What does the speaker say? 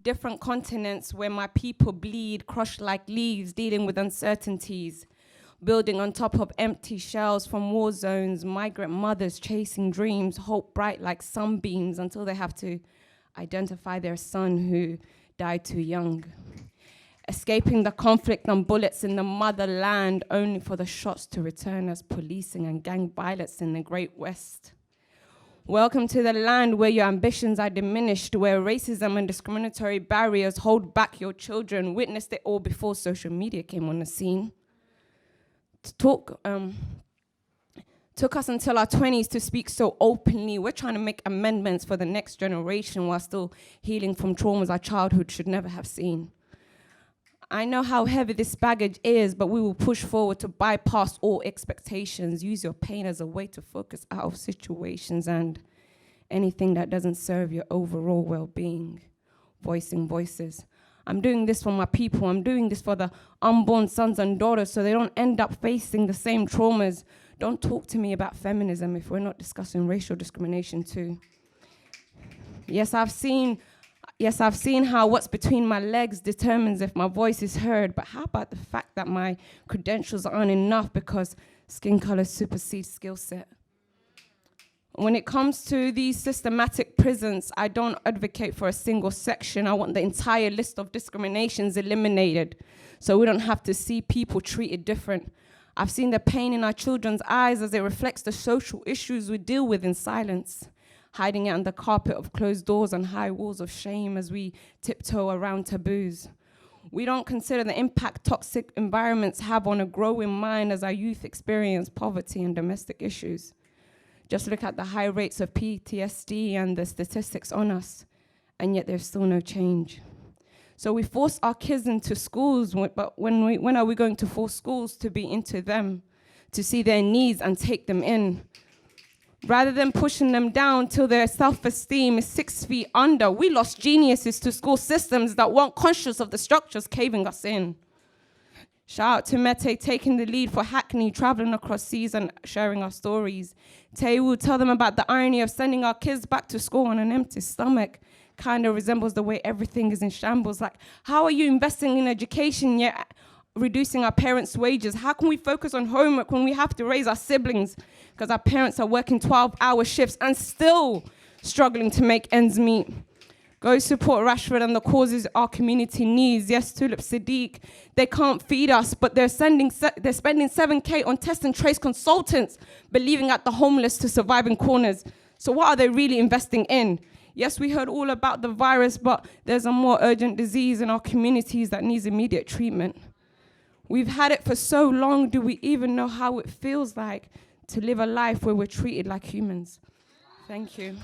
different continents where my people bleed, crushed like leaves, dealing with uncertainties, building on top of empty shells from war zones, migrant mothers chasing dreams, hope bright like sunbeams until they have to identify their son who died too young. Escaping the conflict and bullets in the motherland, only for the shots to return as policing and gang violence in the Great West. Welcome to the land where your ambitions are diminished, where racism and discriminatory barriers hold back your children. Witnessed it all before social media came on the scene. Took us until our 20s to speak so openly. We're trying to make amendments for the next generation while still healing from traumas our childhood should never have seen. I know how heavy this baggage is, but we will push forward to bypass all expectations. Use your pain as a way to focus out of situations and anything that doesn't serve your overall well-being. Voicing voices. I'm doing this for my people. I'm doing this for the unborn sons and daughters so they don't end up facing the same traumas. Don't talk to me about feminism if we're not discussing racial discrimination too. Yes, I've seen how what's between my legs determines if my voice is heard, but how about the fact that my credentials aren't enough because skin color supersedes skill set? When it comes to these systematic prisons, I don't advocate for a single section. I want the entire list of discriminations eliminated so we don't have to see people treated different. I've seen the pain in our children's eyes as it reflects the social issues we deal with in silence, hiding it under the carpet of closed doors and high walls of shame as we tiptoe around taboos. We don't consider the impact toxic environments have on a growing mind as our youth experience poverty and domestic issues. Just look at the high rates of PTSD and the statistics on us, and yet there's still no change. So we force our kids into schools, but when are we going to force schools to be into them, to see their needs and take them in? Rather than pushing them down till their self-esteem is 6 feet under, we lost geniuses to school systems that weren't conscious of the structures caving us in. Shout out to Mete taking the lead for Hackney, traveling across seas and sharing our stories. Tay will tell them about the irony of sending our kids back to school on an empty stomach. Kind of resembles the way everything is in shambles. Like, how are you investing in education yet reducing our parents' wages? How can we focus on homework when we have to raise our siblings? Because our parents are working 12-hour shifts and still struggling to make ends meet. Go support Rashford and the causes our community needs. Yes, Tulip Sadiq, they can't feed us, but they're spending $7K on test and trace consultants, believing at the homeless to survive in corners. So what are they really investing in? Yes, we heard all about the virus, but there's a more urgent disease in our communities that needs immediate treatment. We've had it for so long, do we even know how it feels like to live a life where we're treated like humans? Thank you.